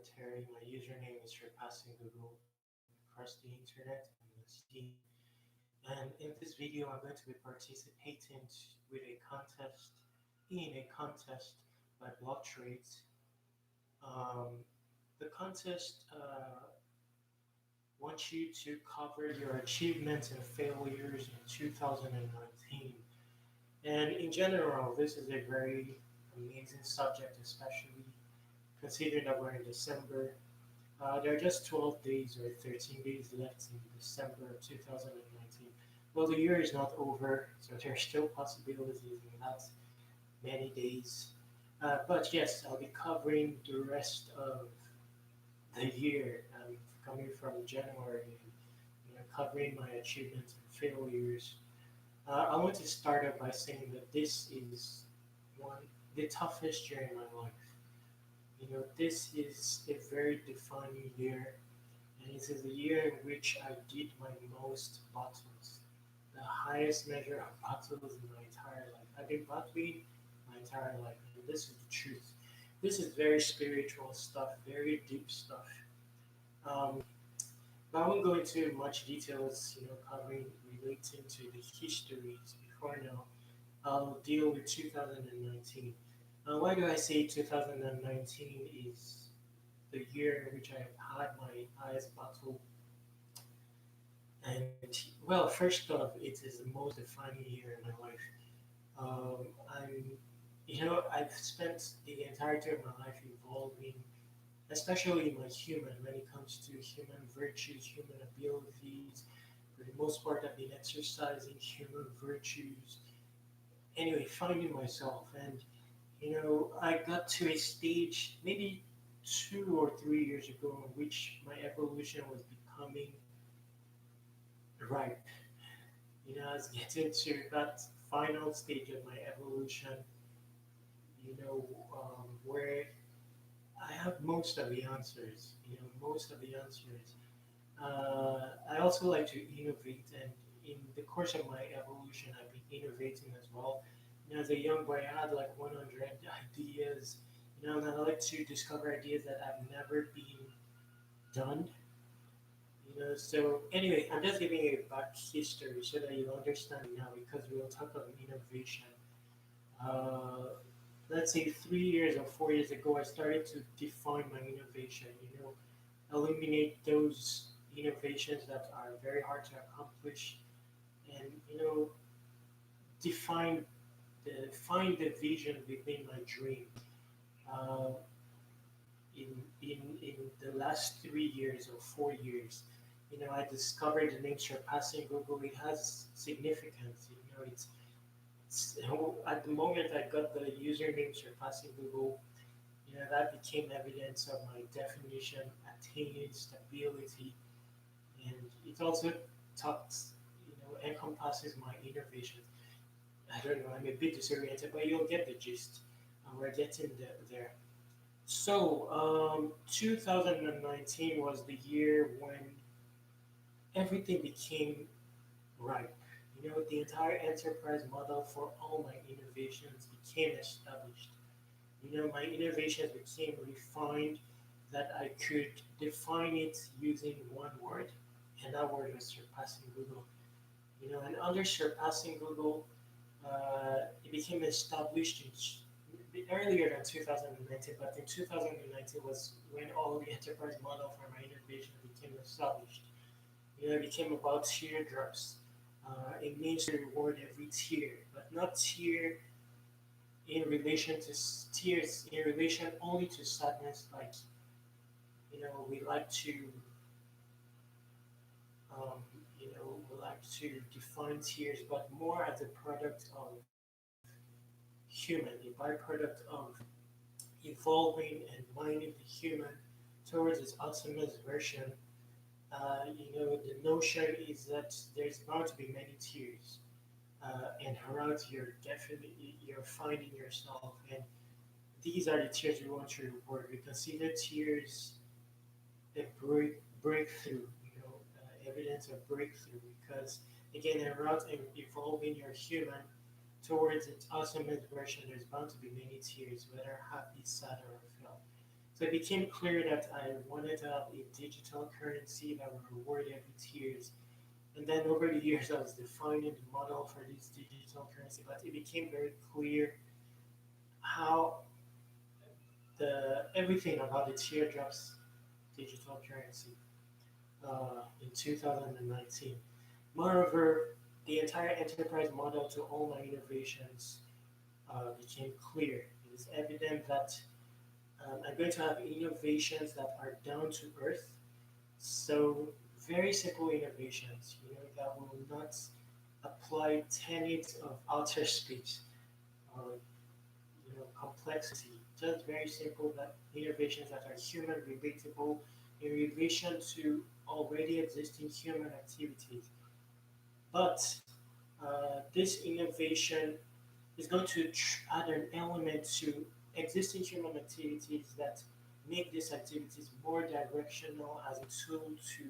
Terry. My username is surpassing Google across the internet and the Steam. And in this video, I'm going to be participating with a contest in a contest by Block Trades. Um, the contest wants you to cover your achievements and failures in 2019. And in general, this is a very amazing subject, especially considering that we're in December. There are just 12 days or 13 days left in December of 2019. Well, the year is not over, so there are still possibilities in that many days. But yes, I'll be covering the rest of the year, coming from January, and covering my achievements and failures. I want to start off by saying that this is one the toughest year in my life. This is a very defining year, and it is the year in which I did my most battles, the highest measure of battles in my entire life. I've been battling my entire life, and this is the truth. This is very spiritual stuff, very deep stuff. Um, but I won't go into much details, covering relating to the histories before now. I'll deal with 2019. Why do I say 2019 is the year in which I have had my highest battle? And well, first off, it is the most defining year in my life. I'm, I've spent the entirety of my life evolving, especially my human, when it comes to human virtues, human abilities. For the most part, I've been exercising human virtues. Anyway, finding myself, and I got to a stage maybe 2 or 3 years ago in which my evolution was becoming ripe. I was getting to that final stage of my evolution, where I have most of the answers, most of the answers. I also like to innovate, and in the course of my evolution, I've been innovating as well. As a young boy, I had like 100 ideas, and I like to discover ideas that have never been done. So anyway, I'm just giving a back history so that you understand now because we'll talk about innovation. Uh, let's say 3 years or 4 years ago, I started to define my innovation. Eliminate those innovations that are very hard to accomplish, and define find the vision within my dream. Uh, in the last 3 years or 4 years, I discovered the name surpassing Google. It has significance. At the moment I got the username surpassing Google. That became evidence of my definition, attaining stability, and it also talks, encompasses my innovations. I don't know, I'm a bit disoriented, but you'll get the gist. We're getting there. So, 2019 was the year when everything became ripe. The entire enterprise model for all my innovations became established. My innovations became refined that I could define it using one word, and that word was surpassing Google. And under surpassing Google, it became established earlier than 2019, but in 2019 was when all the enterprise model for my innovation became established. It became about teardrops. It means to reward every tear, but not tear in relation to tears in relation only to sadness. Like we like to, um, we like to define tears, but more as a product of human, a byproduct of evolving and mining the human towards its ultimate version. The notion is that there's bound to be many tears, and around you're finding yourself, and these are the tears we want to reward. We consider tears a breakthrough, evidence of breakthrough, because again, around evolving your human towards its ultimate version, there's bound to be many tears, whether happy, sad, or felt. So it became clear that I wanted to have a digital currency that would reward every tiers. And then over the years, I was defining the model for this digital currency, but it became very clear how the everything about the teardrops digital currency in 2019. Moreover, the entire enterprise model to all my innovations became clear. It is evident that I'm going to have innovations that are down to earth. So very simple innovations, that will not apply tenets of outer space or complexity. Just very simple that innovations that are human relatable in relation to already existing human activities. But this innovation is going to add an element to existing human activities that make these activities more directional as a tool to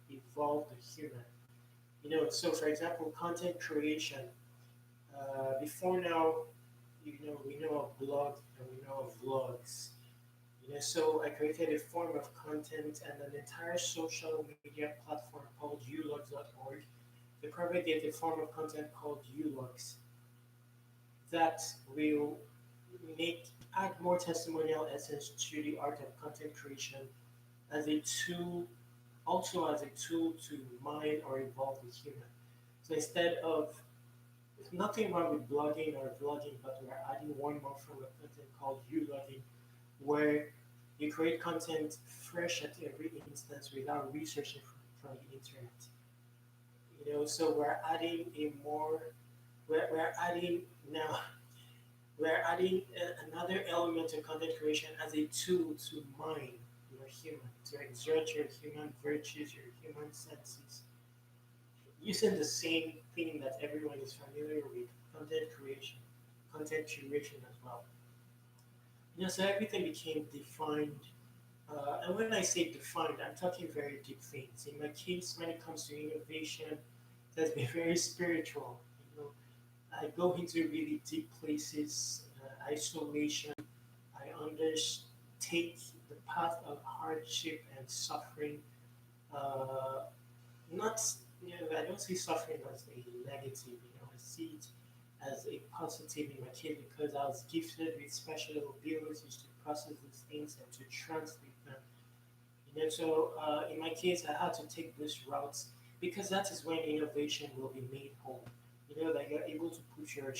evolve the human. So for example, content creation. Before now, we know of blogs and we know of vlogs. So I created a form of content and an entire social media platform called ulogs.org to propagate a form of content called ulogs that will make add more testimonial essence to the art of content creation as a tool, also as a tool to mine or evolve the human. So instead of there's nothing wrong with blogging or vlogging, but we're adding one more form of content called ulogging, where you create content fresh at every instance without researching from the internet. So we're adding now we're adding another element to content creation as a tool to mine your human, to exert your human virtues, your human senses, using the same thing that everyone is familiar with, content creation, content curation as well. So everything became defined. And when I say defined, I'm talking very deep things. In my case, when it comes to innovation, it has been very spiritual. You know, I go into really deep places, isolation. I undertake the path of hardship and suffering. Uh, not, I don't see suffering as a negative. I see it as a positive in my case because I was gifted with special abilities to process these things and to translate them. So in my case, I had to take this route because that is when innovation will be made whole. That you're able to put your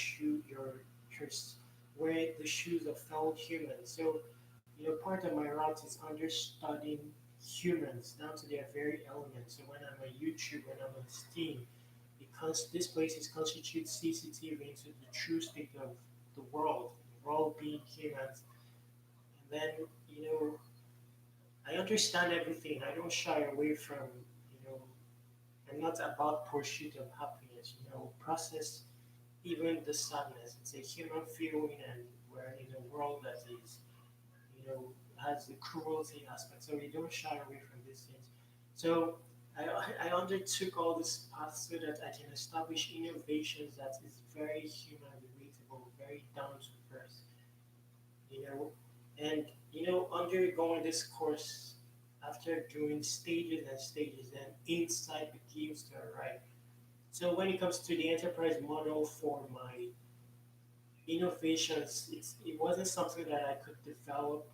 wear the shoes of fellow humans. So part of my route is understanding humans down to their very elements. So when I'm on YouTube, when I'm on Steam, because these places constitute CCTV into the true state of the world being humans. And then, you know, I understand everything. I don't shy away from, you know, I'm not about pursuit of happiness, process even the sadness. It's a human feeling, and we're in a world that is, you know, has the cruelty aspect. So we don't shy away from these things. So I undertook all this path so that I can establish innovations that is very human relatable, very down to earth, you know. And undergoing this course, after doing stages and stages, then insight begins to arrive. So when it comes to the enterprise model for my innovations, it wasn't something that I could develop,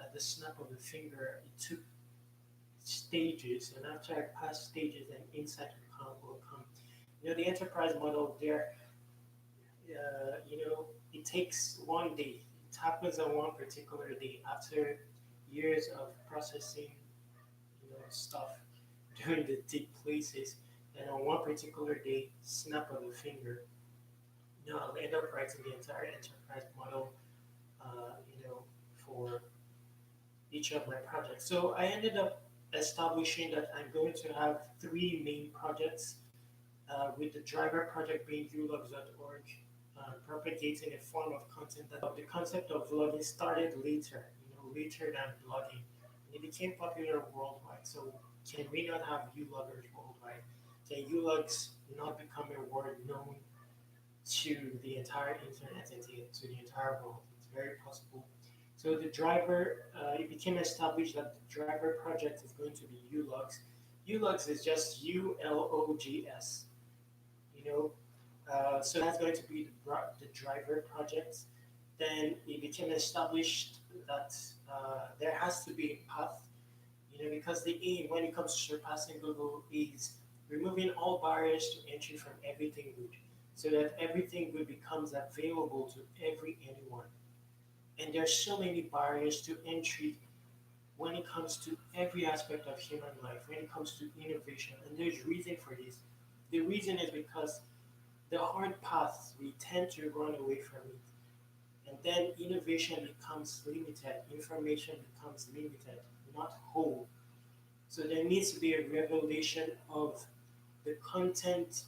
at the snap of a finger. It took stages, and after I pass stages, then insight will come. The enterprise model there, it takes one day. It happens on one particular day after years of processing, stuff during the deep places. And on one particular day, snap of a finger, I'll end up writing the entire enterprise model, for each of my projects. So I ended up establishing that I'm going to have three main projects, with the driver project being ulogs.org, propagating a form of content that the concept of vlogging started later, later than blogging. And it became popular worldwide. So can we not have uloggers worldwide? Can ulogs not become a word known to the entire internet and to the entire world? It's very possible. So the driver, it became established that the driver project is going to be ULOGS. ULOGS is just ULOGS, you know. So that's going to be the driver project. Then it became established that there has to be a path, because the aim when it comes to surpassing Google is removing all barriers to entry from everything good, so that everything good becomes available to anyone. And there's so many barriers to entry when it comes to every aspect of human life, when it comes to innovation, and there's reason for this. The reason is because the hard paths we tend to run away from it, and then innovation becomes limited, information becomes limited, not whole. So there needs to be a revelation of the content,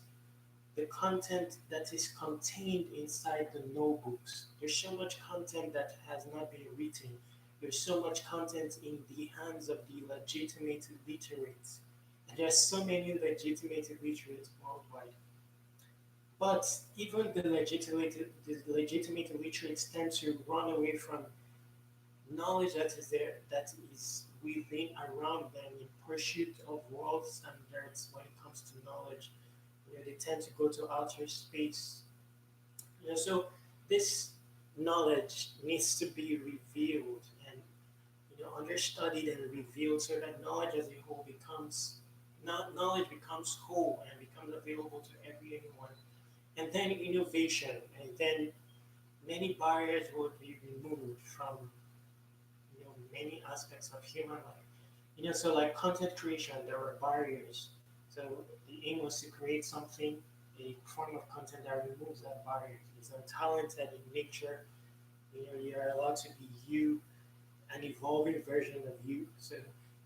the content that is contained inside the notebooks. There's so much content that has not been written. There's so much content in the hands of the legitimate literates. And there's so many legitimate literates worldwide. But even the legitimate literates tend to run away from knowledge that is there, that is within around them in pursuit of world standards when it comes to knowledge. They tend to go to outer space. So this knowledge needs to be revealed and understudied and revealed so that knowledge as a whole becomes not knowledge becomes whole and becomes available to anyone. And then innovation, and then many barriers would be removed from many aspects of human life. So like content creation, there were barriers. So the aim was to create something, a form of content that removes that barrier. It's untalented in nature. You're allowed to be you, an evolving version of you. So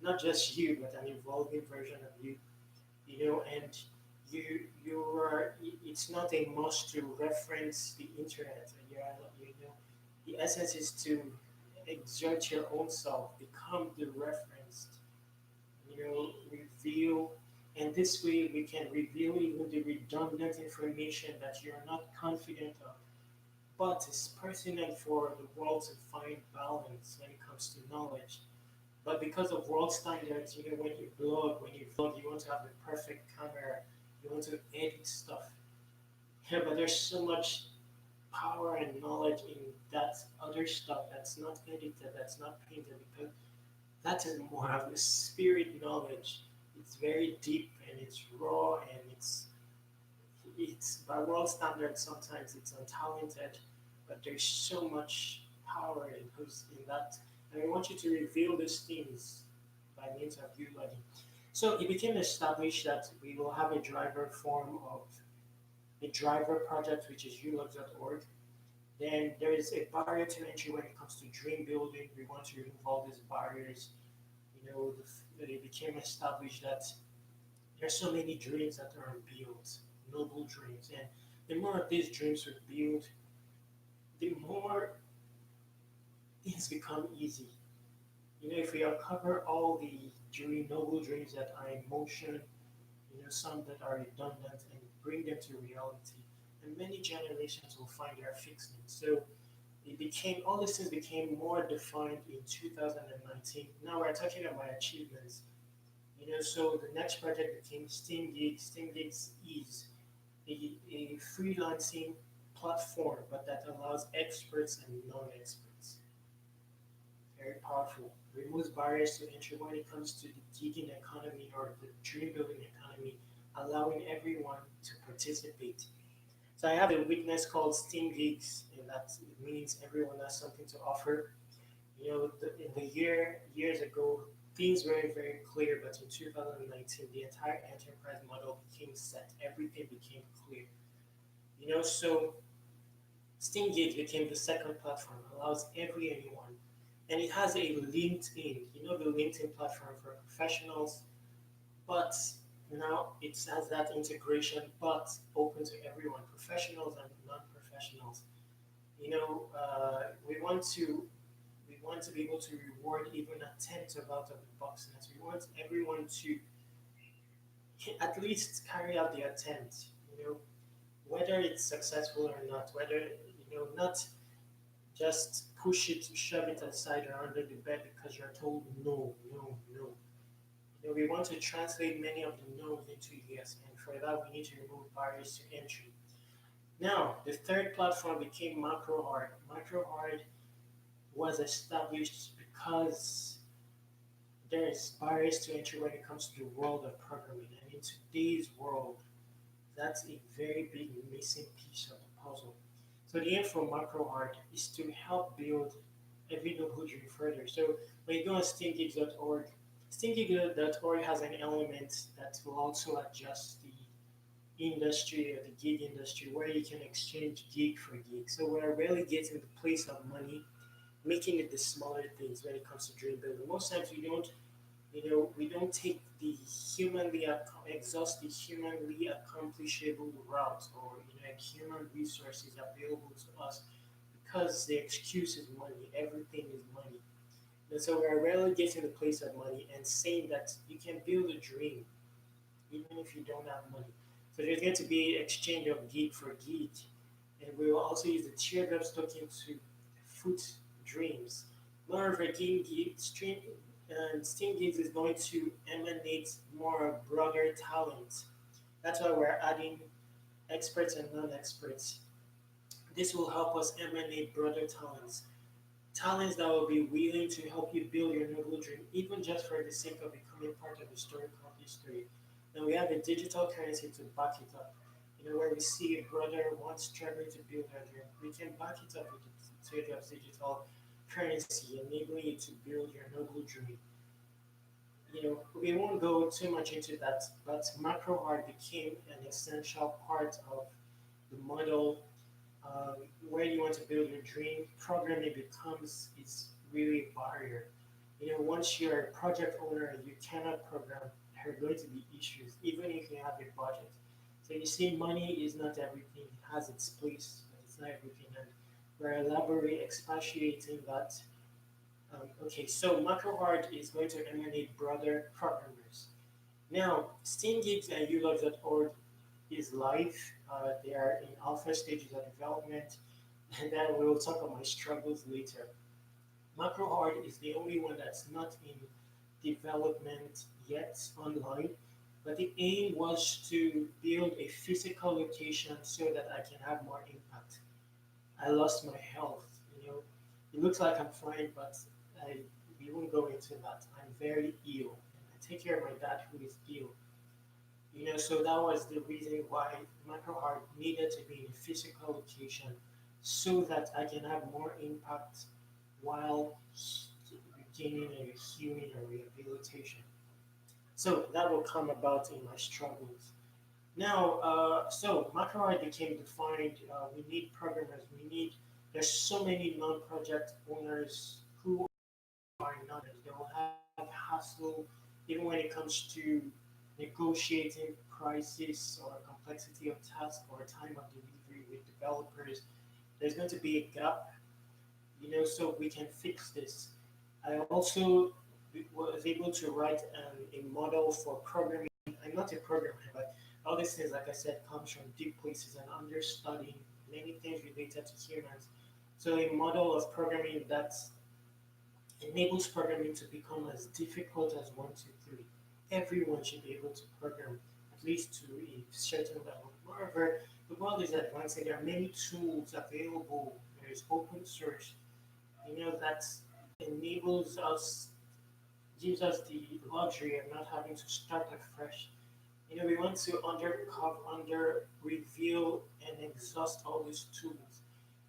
not just you, but an evolving version of you. And it's not a must to reference the internet. The essence is to exert your own self, become the reference, reveal, and this way we can reveal even the redundant information that you're not confident of. But it's pertinent for the world to find balance when it comes to knowledge. But because of world standards, when you vlog, you want to have the perfect camera, you want to edit stuff. Yeah, but there's so much power and knowledge in that other stuff that's not edited, that's not painted, because that is more of the spirit knowledge. It's very deep and it's raw and it's by world standards sometimes it's untalented, but there's so much power in that. And I want you to reveal these things by means of you learning. So it became established that we will have a driver form of a driver project, which is ulogs.org. Then there is a barrier to entry when it comes to dream building. We want to remove all these barriers. It became established that there's so many dreams that are unbuilt, noble dreams, and the more of these dreams we build, the more things become easy. If we uncover all the noble dreams that are in motion, some that are redundant, and bring them to reality, and many generations will find their fixing. So all these things became more defined in 2019. Now we're talking about achievements. So the next project became Steam Gigs. Steam Gigs is a freelancing platform, but that allows experts and non-experts. Very powerful. Removes barriers to entry when it comes to the gigging economy or the dream building economy, allowing everyone to participate. So I have a weakness called Steam Gigs, and that means everyone has something to offer. In the years ago, things were very clear, but in 2019, the entire enterprise model became set. Everything became clear. So Steam Gigs became the second platform, allows anyone, and it has a LinkedIn. The LinkedIn platform for professionals, but now it has that integration, but open to everyone, professionals and non-professionals. We want to be able to reward even a tenth of out of the boxness. We want everyone to at least carry out the attempt. Whether it's successful or not, whether not just push it, shove it aside or under the bed because you're told no, no, no. We want to translate many of the no's into yes, and for that we need to remove barriers to entry. Now, the third platform became MacroHard. MacroHard was established because there is barriers to entry when it comes to the world of programming. And in today's world, that's a very big missing piece of the puzzle. So the aim for MacroHard is to help build every node further. So when you go on steamgeeks.org, steamgeeks.org has an element that will also adjust the industry or the gig industry where you can exchange gig for gig. So we're really getting the place of money, making it the smaller things when it comes to dream building. Most times we don't take the exhaust the humanly accomplishable route or human resources available to us because the excuse is money. Everything is money. And so we're rarely getting the place of money and saying that you can build a dream even if you don't have money. So there's going to be exchange of gig for gig, and we will also use the teardrops token to foot dreams. Moreover, Steam Gigs is going to emanate more broader talent. That's why we're adding experts and non-experts. This will help us emanate broader talents. Talents that will be willing to help you build your noble dream, even just for the sake of becoming part of historical history. And we have a digital currency to back it up. Where we see a brother once struggling to build their dream, we can back it up with the Teardrop's digital currency, enabling you to build your noble dream. We won't go too much into that, but MacroHard became an essential part of the model. Where you want to build your dream, programming becomes is really a barrier. Once you're a project owner, you cannot program. There are going to be issues, even if you have a budget. So you see, money is not everything. It has its place, but it's not everything. And we're elaborating, expatiating that. Okay, so MacroHard is going to emanate broader programmers. Now, SteamGeeks and ulogs.org is live. They are in alpha stages of development, and then we will talk about my struggles later. MacroHard is the only one that's not in development yet online, but the aim was to build a physical location so that I can have more impact. I lost my health. It looks like I'm fine, but I we won't go into that. I'm very ill, and I take care of my dad who is ill. So that was the reason why MicroHeart needed to be in a physical location so that I can have more impact while gaining a healing or rehabilitation. So that will come about in my struggles. Now, so MicroHeart became defined. We need programmers. There's so many non-project owners who are not. They will have hassle even when it comes to negotiating prices or complexity of task or time of delivery with developers. There's going to be a gap, so we can fix this. I also was able to write a model for programming. I'm not a programmer, but all these things, like I said, comes from deep places and understudying many things related to humans. So a model of programming that enables programming to become as difficult as 1, 2, 3. Everyone should be able to program at least to a certain level. Moreover, the world is advancing. There are many tools available. There is open source. That enables us, gives us the luxury of not having to start afresh. We want to reveal and exhaust all these tools.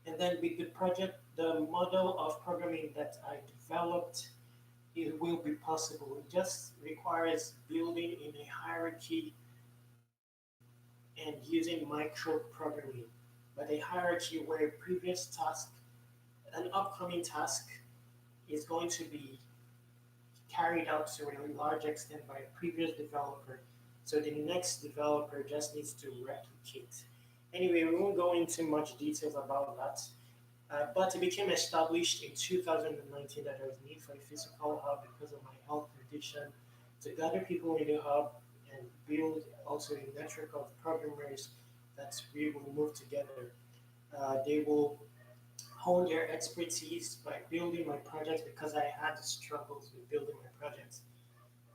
And then with the project, the model of programming that I developed, it will be possible. It just requires building in a hierarchy and using micro programming, but a hierarchy where a previous task, an upcoming task, is going to be carried out to a large extent by a previous developer. So the next developer just needs to replicate. Anyway, we won't go into much details about that. But it became established in 2019 that there was need for a physical hub because of my health condition to gather people in the hub and build also a network of programmers that we will move together. They will hone their expertise by building my projects because I had struggles with building my projects.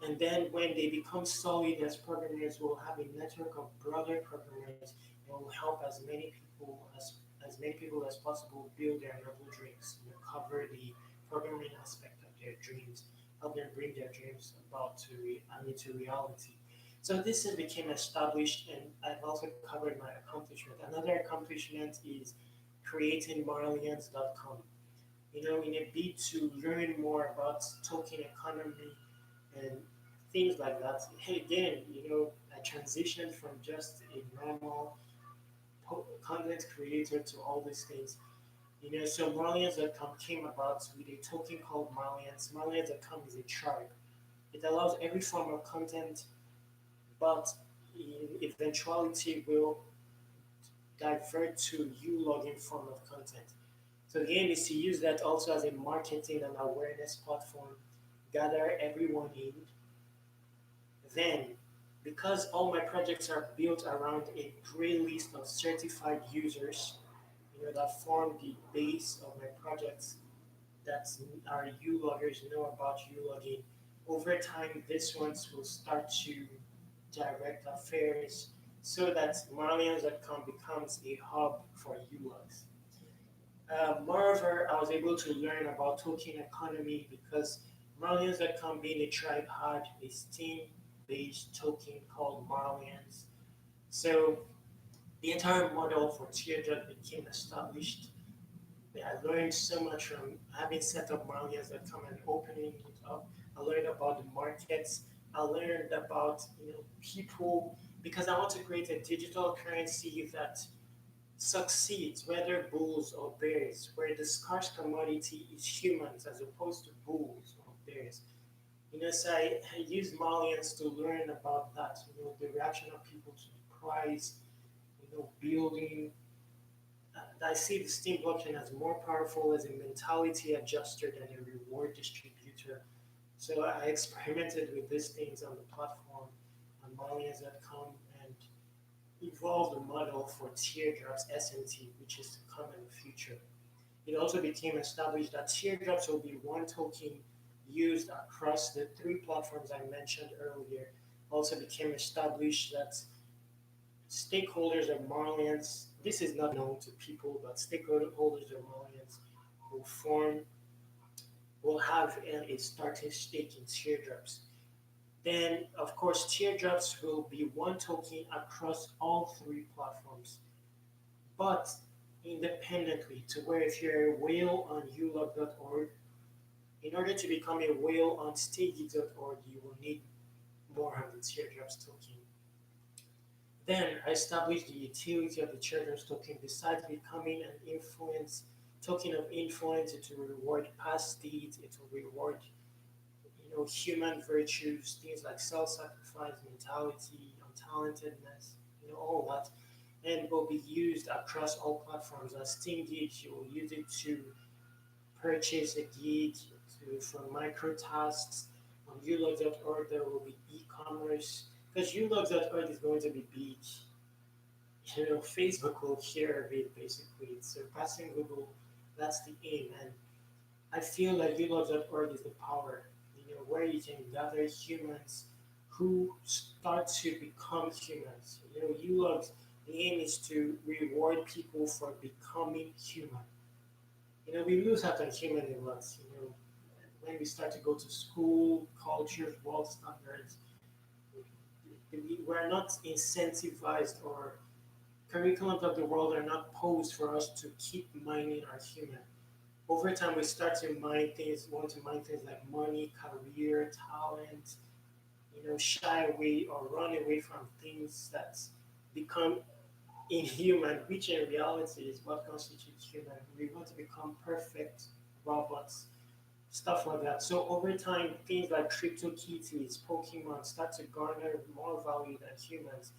And then when they become solid as programmers, we'll have a network of brother programmers and will help as many people as possible build their noble dreams, cover the programming aspect of their dreams, help them bring their dreams about to reality. So this became established, and I've also covered my accomplishment. Another accomplishment is creating Marlians.com. In a bid to learn more about token economy and things like that. Hey, again, I transitioned from just a normal content creator to all these things. So Marlians.com came about with a token called Marlians. Marlians.com is a tribe. It allows every form of content, but in eventuality will divert to you logging form of content. So the aim is to use that also as a marketing and awareness platform, gather everyone in. Then, because all my projects are built around a gray list of certified users, that form the base of my projects, that our U-loggers know about U-logging. Over time, these ones will start to direct affairs so that Marlians.com becomes a hub for U-logs. Moreover, I was able to learn about token economy because Marlians.com being a tribe had a Steam-based token called Marlians. So the entire model for Teardrop became established. I learned so much from having set up Marlians.com and opening it up. I learned about the markets. I learned about people because I want to create a digital currency that succeeds, whether bulls or bears, where the scarce commodity is humans as opposed to bulls or bears. So I use Malians to learn about that, the reaction of people to the price, building. I see the Steam blockchain as more powerful as a mentality adjuster than a reward distributor. So I experimented with these things on the platform on Malians.com and evolved a model for teardrops SMT, which is to come in the future. It also became established that teardrops will be one token used across the three platforms I mentioned earlier. Also became established that stakeholders of Marlians, this is not known to people, but stakeholders of Marlians will form, will have a starting stake in teardrops. Then, of course, teardrops will be one token across all three platforms, but independently to where if you're a whale on ulog.org, in order to become a whale on stagey.org, you will need more of the teardrops token. Then I established the utility of the teardrops token besides becoming an influence token of influence. It will reward past deeds. It will reward human virtues, things like self-sacrifice, mentality, untalentedness, all that, and will be used across all platforms. As Steam gigs, you will use it to purchase a gig, for micro tasks. On ulog.org, there will be e-commerce because ulog.org is going to be big. Facebook will hear of it basically. It's surpassing Google. That's the aim, and I feel like ulog.org is the power, where you can gather humans who start to become humans. Ulogs, the aim is to reward people for becoming human. We lose out on human a lot, when we start to go to school, cultures, world standards, we're not incentivized or curriculums of the world are not posed for us to keep mining our human. Over time, we start to want to mine things like money, career, talent, shy away or run away from things that become inhuman, which in reality is what constitutes human. We want to become perfect robots, stuff like that. So over time, things like CryptoKitties, Pokemon start to garner more value than humans.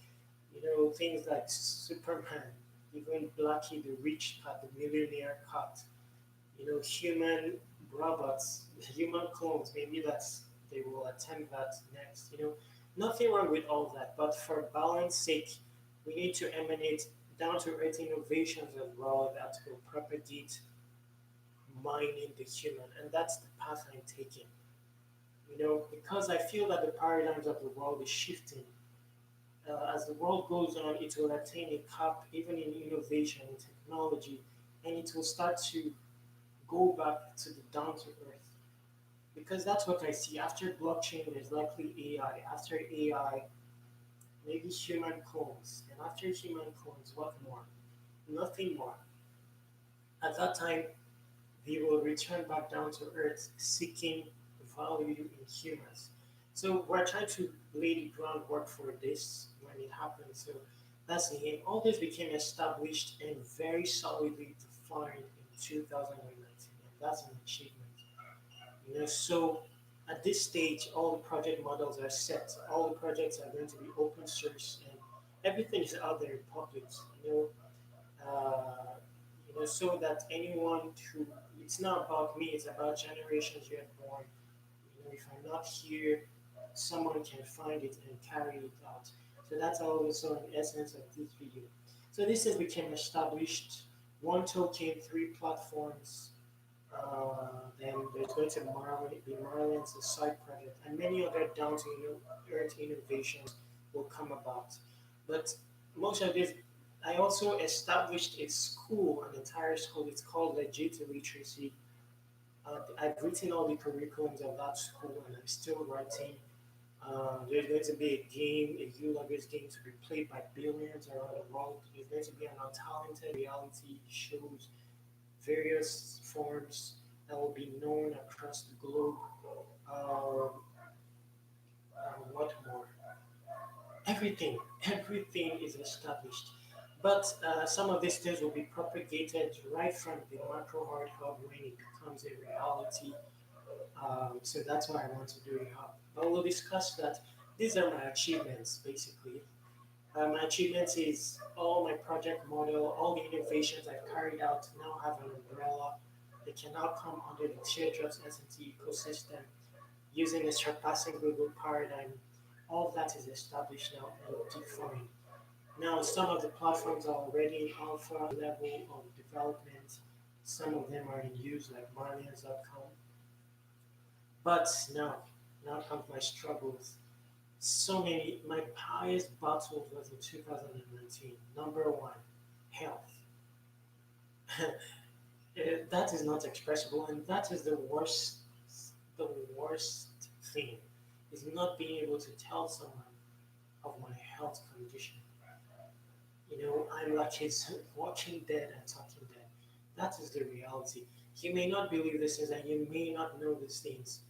Things like Superman, even Blackie the rich cat, the millionaire cat, human robots, human clones, maybe they will attempt that next. Nothing wrong with all that, but for balance sake, we need to emanate down to earth innovations as well that will propagate mining the human, and that's the path I'm taking. Because I feel that the paradigms of the world is shifting. As the world goes on, it will attain a cap even in innovation and technology, and it will start to go back to the down to earth. Because that's what I see. After blockchain, there's likely AI. After AI, maybe human clones. And after human clones, what more? Nothing more. At that time, we will return back down to earth seeking value in humans. So we're trying to lay the groundwork for this when it happens. So that's the aim. All this became established and very solidly defined in 2019, and that's an achievement. So at this stage, all the project models are set. All the projects are going to be open source, and everything is out there in public. You know, so that anyone who it's not about me, it's about generations yet born. If I'm not here, someone can find it and carry it out. So that's also an essence of this video. So this has become established. One token, three platforms. Then there's going to be Marlins, a side project, and many other down to earth innovations will come about. But most of this, I also established a school, an entire school. It's called Legit Literacy. I've written all the curriculums of that school, and I'm still writing. There's going to be a game, a U-Luggers game to be played by billions around the world. There's going to be an untalented reality shows, various forms that will be known across the globe. Um, what more? Everything is established. But some of these things will be propagated right from the macro hard hub when it becomes a reality. So that's why I want to do a hub. But we'll discuss that. These are my achievements, basically. My achievements is all my project model, all the innovations I've carried out now have an umbrella. They can now come under the Teardrops SNT ecosystem using a surpassing Google paradigm. All of that is established now and defined. Now, some of the platforms are already in alpha level of development. Some of them are in use, like Marlians.com. But now comes my struggles. So many, my highest battle was in 2019. Number one, health. That is not expressible, and that is the worst thing, is not being able to tell someone of my health condition. I'm like it's walking dead and talking dead. That is the reality. You may not believe this things, and you may not know these things.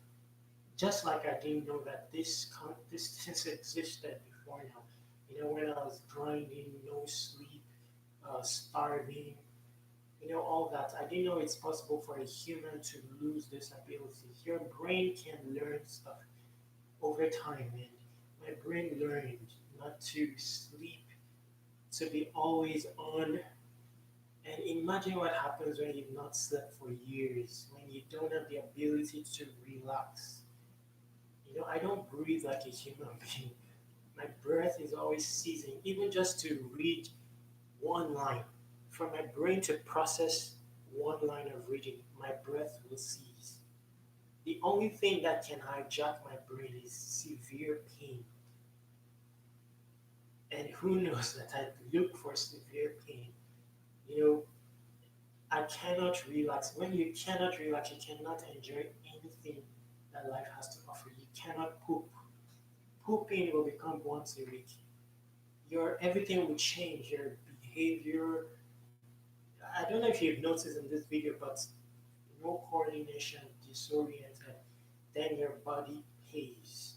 Just like I didn't know that this things existed before now. When I was grinding, no sleep, starving, all that. I didn't know it's possible for a human to lose this ability. Your brain can learn stuff over time, and my brain learned not to sleep, to be always on. And imagine what happens when you've not slept for years, when you don't have the ability to relax. I don't breathe like a human being. My breath is always seizing, even just to read one line. For my brain to process one line of reading, my breath will seize. The only thing that can hijack my brain is severe pain. And who knows that I look for severe pain? You know, I cannot relax. When you cannot relax, you cannot enjoy anything that life has to offer. You cannot poop. Pooping will become once a week. Your everything will change. Your behavior. I don't know if you've noticed in this video, but no coordination, disoriented, then your body pays.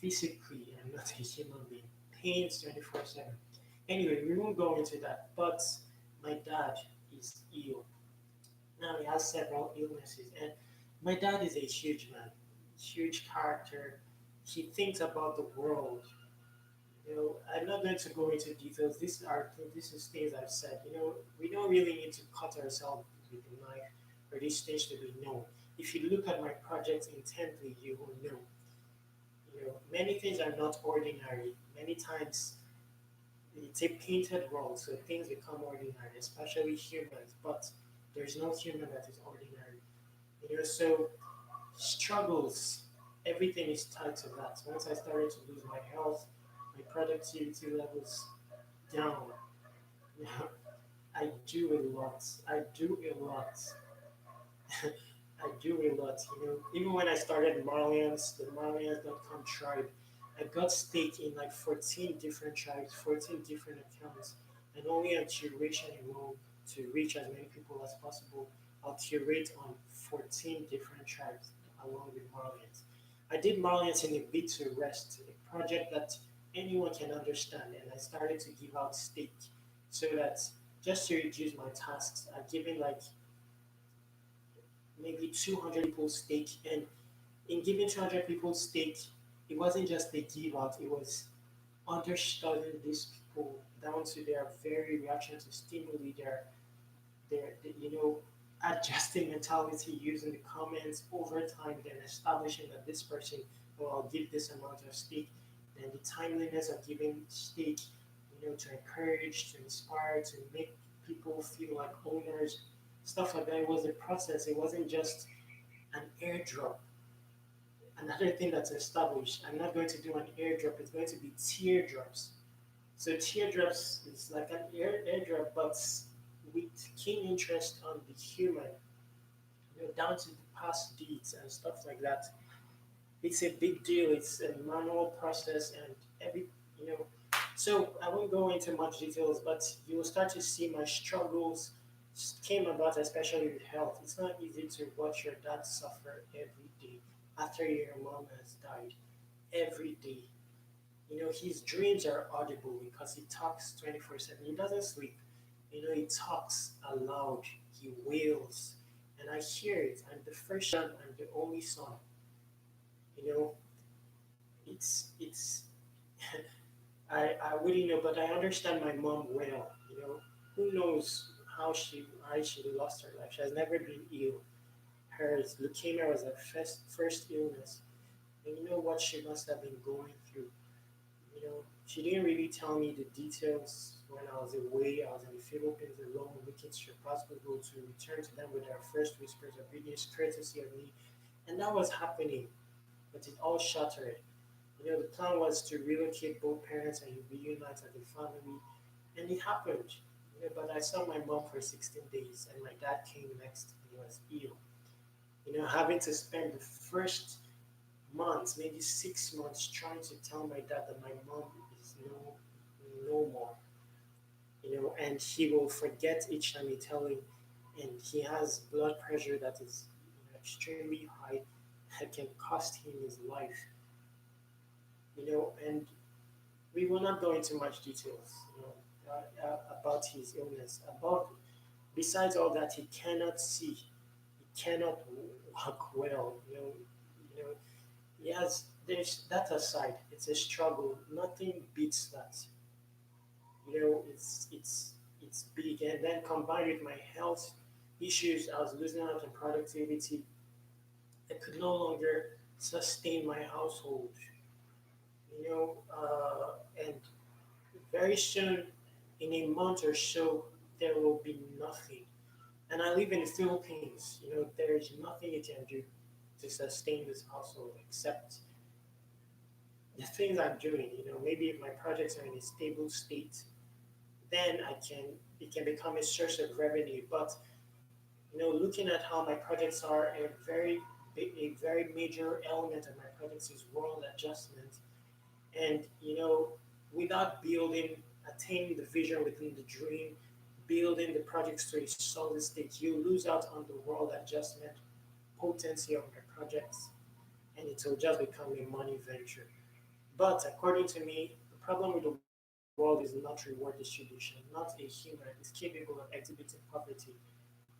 Physically, I'm not a human being. Pains 24/7. Anyway, we won't go into that. But my dad is ill. Now he has several illnesses, and my dad is a huge man, huge character. He thinks about the world. I'm not going to go into details. This is things I've said. We don't really need to cut ourselves with a knife for these things to be known. If you look at my project intently, you will know. Many things are not ordinary. Many times it's a painted world, so things become ordinary, especially humans. But There's no human that is ordinary. So struggles, everything is tied to that. Once I started to lose my health, my productivity levels down. I do a lot. I do a lot. I do a lot. Even when I started Marlians, the Marlians.com tribe, I got stake in like 14 different tribes, 14 different accounts, and only on curation alone to reach as many people as possible. I'll curate on 14 different tribes along with Marlians. I did Marlians in a bid to rest, a project that anyone can understand, and I started to give out stake so that just to reduce my tasks, I've given like maybe 200 people stake. And in giving 200 people stake, it wasn't just a give out, it was understanding these people down to their very reaction to stimuli, their adjusting mentality, using the comments over time, then establishing that this person, well, I'll give this amount of stake, then the timeliness of giving stake, to encourage, to inspire, to make people feel like owners, stuff like that. It was a process. It wasn't just an airdrop. Another thing that's established, I'm not going to do an airdrop, it's going to be teardrops. So teardrops is like an airdrop, but with keen interest on the human, down to the past deeds and stuff like that. It's a big deal. It's a manual process, and every you know. So I won't go into much details, but you will start to see my struggles came about, especially with health. It's not easy to watch your dad suffer every day after your mom has died. Every day, his dreams are audible because he talks 24/7. He doesn't sleep. He talks aloud. He wails, and I hear it. I'm the first son. I'm the only son. You know, it's I wouldn't know, but I understand my mom well. Who knows how she lost her life? She has never been ill. Her leukemia was her first illness, and you know what she must have been going through. She didn't really tell me the details when I was away. I was in the Philippines alone, looking to possible to return to them with their first whispers of goodness, courtesy of me, and that was happening. But it all shattered. The plan was to relocate both parents and reunite as a family, and it happened. But I saw my mom for 16 days, and my dad came next, and he was ill. Having to spend the first months, maybe 6 months, trying to tell my dad that my mom is no more. And he will forget each time you tell him, and he has blood pressure that is extremely high, that can cost him his life. And we will not go into much details, about his illness. About besides all that, he cannot see, he cannot walk well. You know, he has. There's that aside. It's a struggle. Nothing beats that. It's big, and then combined with my health issues, I was losing out on productivity. I could no longer sustain my household. And very soon, in a month or so, there will be nothing. And I live in the Philippines. There is nothing you can do to sustain this household except the things I'm doing. Maybe if my projects are in a stable state, then it can become a source of revenue. But looking at how my projects are, a very major element of my projects is world adjustment. And without building, attaining the vision within the dream, building the projects to a solid state, you lose out on the world adjustment potency of your projects, and it will just become a money venture. But according to me, the problem with the world is not reward distribution. Not a human is capable of exhibiting poverty.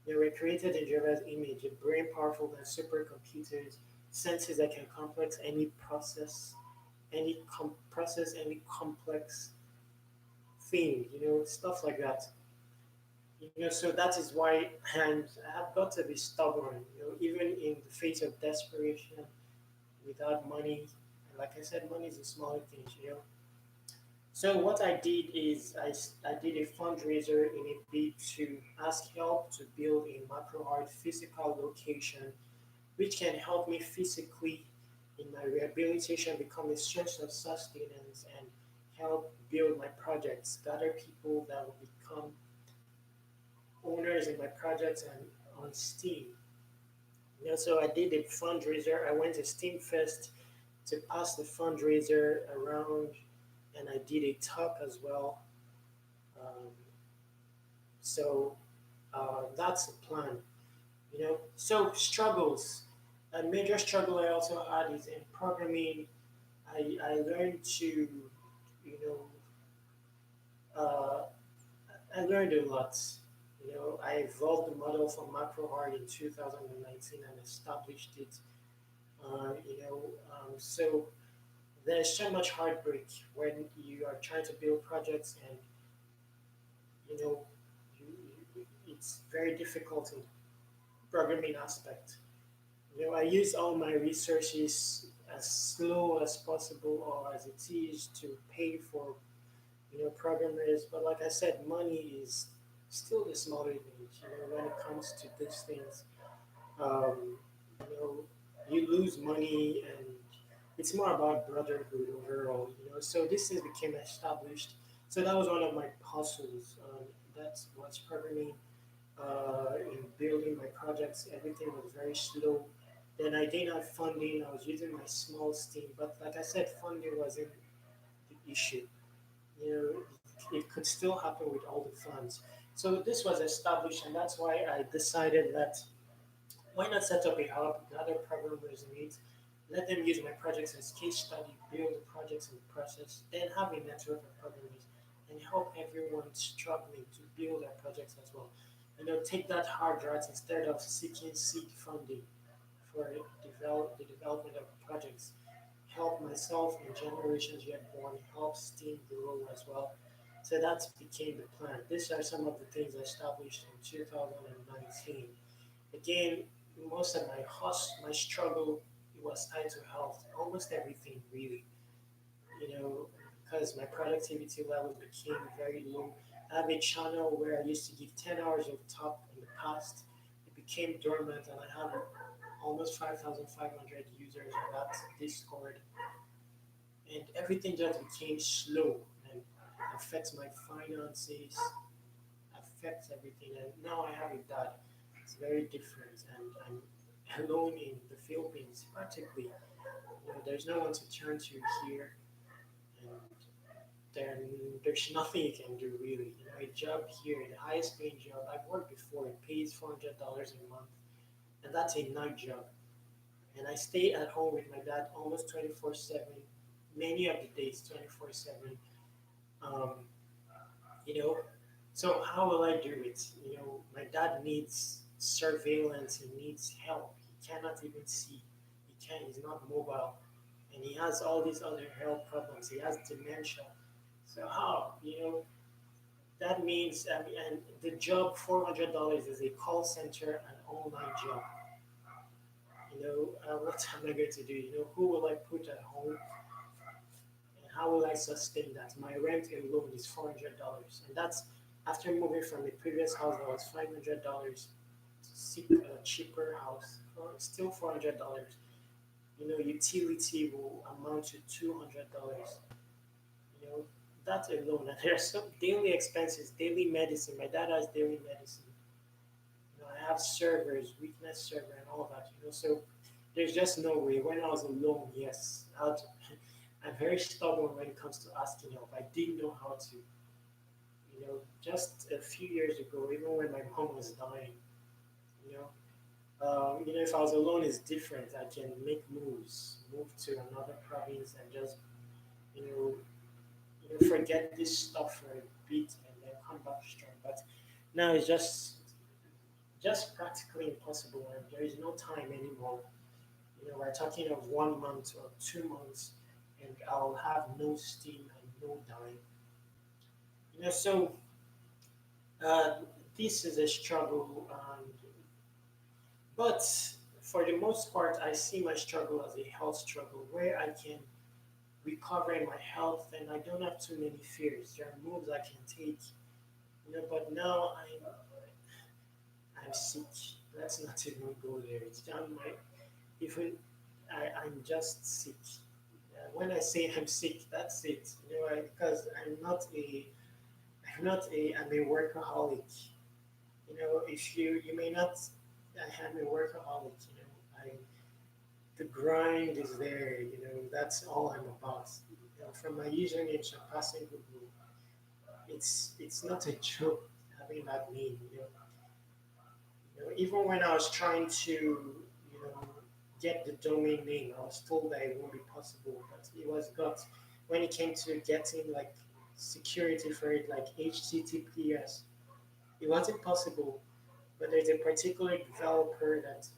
They were created in Jehovah's image, a brain powerful than supercomputers, senses that can complex any process, process any complex thing, stuff like that. So that is why, and I have got to be stubborn, even in the face of desperation, without money. And like I said, money is the small things. So what I did is I did a fundraiser in a bid to ask help to build a macro art physical location which can help me physically in my rehabilitation, become a source of sustenance, and help build my projects, gather people that will become owners in my projects and on Steam. So I did a fundraiser. I went to Steam Fest to pass the fundraiser around, and I did a talk as well. Um, so that's the plan. So struggles. A major struggle I also had is in programming. I learned to, you know, uh, I learned a lot. I evolved the model from MacroHard in 2019 and established it. So there's so much heartbreak when you are trying to build projects and you know it's very difficult in programming aspect. I use all my resources as slow as possible or as it is to pay for programmers. But like I said, money is still the smaller things. When it comes to these things, um, you know, you lose money, and it's more about brotherhood overall. So this is became established. So that was one of my hustles. That was programming. In building my projects, everything was very slow. Then I didn't have funding. I was using my small Steam, but like I said, funding wasn't the issue. you it could still happen with all the funds. So this was established, and that's why I decided that why not set up a hub, gather programmers in it, let them use my projects as case study, build the projects in the process, then have a network of programmers and help everyone struggling to build their projects as well. Take that hard route instead of seeking seed funding for the development of projects, help myself and generations yet born, help STEAM grow as well. So that became the plan. These are some of the things I established in 2019. Again, most of my struggle was tied to health, almost everything really, you know, because my productivity levels became very low. I have a channel where I used to give 10 hours of talk in the past. It became dormant, and I have almost 5,500 users on that Discord, and everything just became slow and affects my finances, affects everything. And now I have a dad. It's very different, and I'm alone in the Philippines practically. There's no one to turn to here, and then there's nothing you can do really. A job here, the highest paying job I've worked before, it pays $400 a month, and that's a night job. And I stay at home with my dad almost 24/7, many of the days 24/7. Um, you know, so how will I do it? My dad needs surveillance. He needs help. He cannot even see. He can't. He's not mobile, and he has all these other health problems. He has dementia. So how? That means and the job $400 is a call center, an online job. What am I going to do? Who will I put at home, and how will I sustain that? My rent alone is $400, and that's after moving from the previous house that was $500 to seek a cheaper house, still $400. Utility will amount to $200. You know, that alone, and there's some daily expenses, daily medicine. My dad has daily medicine. I have servers, weakness server, and all that. So there's just no way. When I was alone, yes, I'm very stubborn when it comes to asking help. I didn't know how to. Just a few years ago, even when my mom was dying, you know, if I was alone, it's different. I can make moves, move to another province, and just you know, forget this stuff for a bit and then come back strong. But now it's just practically impossible, and there is no time anymore. We're talking of 1 month or 2 months, and I'll have no steam and no dime. So uh, this is a struggle, but for the most part, I see my struggle as a health struggle where I can recovering my health, and I don't have too many fears. There are moves I can take, but now I'm sick. Let's not even go there. It's down my even I'm just sick. When I say I'm sick, that's it. Because I'm a workaholic. If you may not, I am a workaholic. The grind is there. That's all I'm about. From my username, surpassing Google, it's not a joke having that name. Even when I was trying to, get the domain name, I was told that it won't be possible. But it was got when it came to getting like security for it, like HTTPS, it wasn't possible. But there's a particular developer that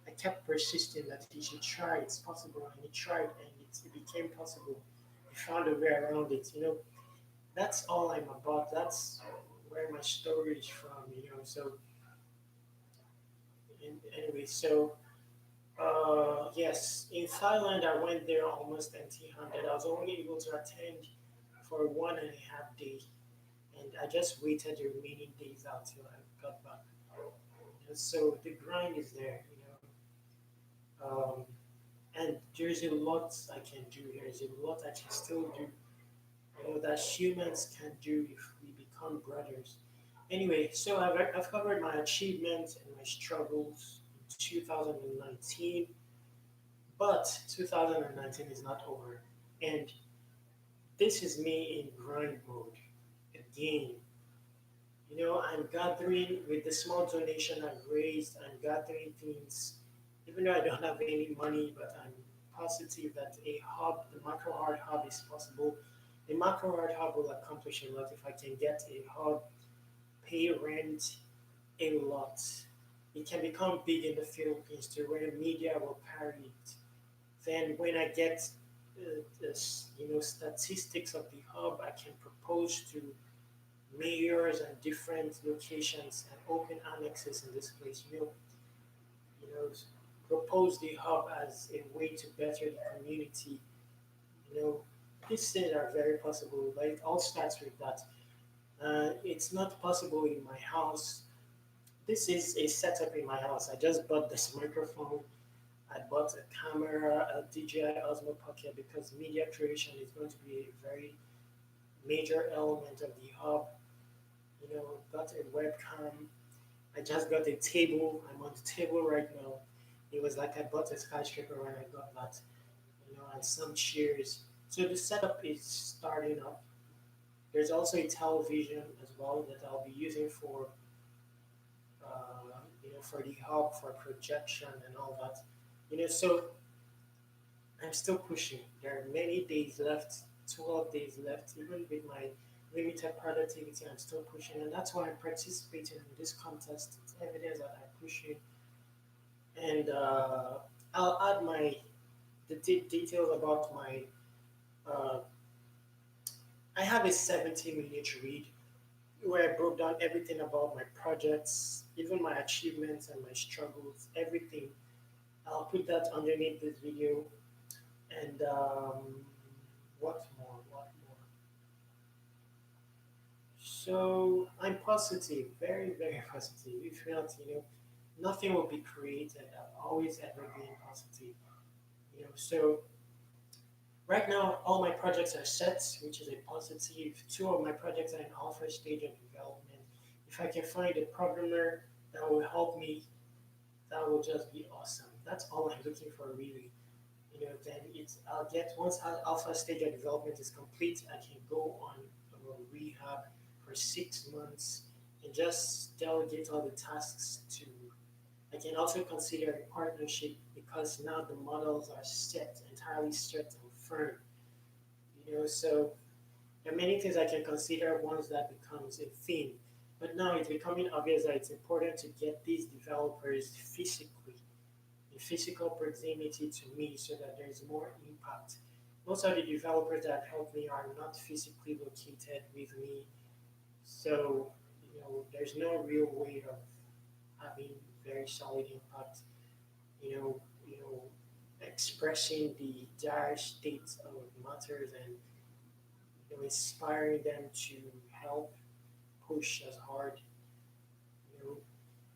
I kept persisting that he should try. It's possible, and he tried, and it became possible. He found a way around it. That's all I'm about. That's where my story is from. So anyway, so yes, in Thailand, I went there almost empty-handed. I was only able to attend for 1.5 days, and I just waited the remaining days out till I got back. So the grind is there, and there's a lot I can do. There's a lot I can still do. That humans can do if we become brothers. Anyway, so I've covered my achievements and my struggles in 2019. But 2019 is not over. And this is me in grind mode again. I'm gathering with the small donation I've raised, I'm gathering things, even though I don't have any money, but I'm positive that a hub, the macro art hub, is possible. The macro art hub will accomplish a lot if I can get a hub, pay rent a lot. It can become big in the Philippines to where media will carry it. Then when I get statistics of the hub, I can propose to mayors and different locations and open annexes in this place. You know, propose the hub as a way to better the community. You know, these things are very possible. But it all starts with that. It's not possible in my house. This is a setup in my house. I just bought this microphone. I bought a camera, a DJI Osmo Pocket, because media creation is going to be a very major element of the hub. Got a webcam. I just got a table. I'm on the table right now. It was like I bought a skyscraper when I got that, and some chairs. So the setup is starting up. There's also a television as well that I'll be using for the hub, for projection and all that. So I'm still pushing. There are many days left, 12 days left. Even with my limited productivity, I'm still pushing. And that's why I'm participating in this contest. It's evidence that I'm pushing. And I'll add the details about my. Uh, I have a 70-minute read where I broke down everything about my projects, even my achievements and my struggles, everything. I'll put that underneath this video. And what more? What more? So I'm positive, very, very positive. If not, nothing will be created. I'll always ever being positive. So right now all my projects are set, which is a positive. Two of my projects are in alpha stage of development. If I can find a programmer that will help me, that will just be awesome. That's all I'm looking for, really. Then I'll get once alpha stage of development is complete, I can go on rehab for 6 months and just delegate all the tasks to. I can also consider a partnership because now the models are set, entirely set and firm. So there are many things I can consider once that becomes a theme. But now it's becoming obvious that it's important to get these developers physically in physical proximity to me so that there's more impact. Most of the developers that help me are not physically located with me, so there's no real way of having very solid impact. You know, expressing the dire state of matters and inspiring them to help push as hard. You know.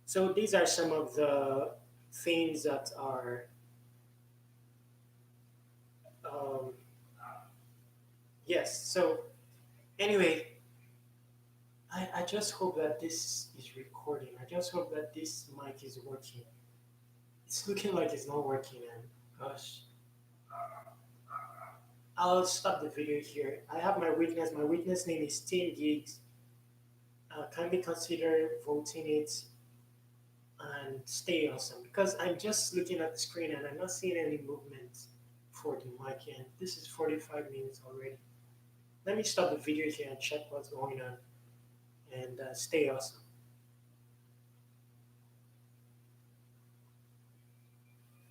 So these are some of the things that are um, yes. So anyway, I just hope that this is recording. I just hope that this mic is working. It's looking like it's not working, and gosh, I'll stop the video here. I have my witness. My witness name is Team Gigs. Kindly consider voting it and stay awesome because I'm just looking at the screen and I'm not seeing any movement for the mic, and this is 45 minutes already. Let me stop the video here and check what's going on and stay awesome.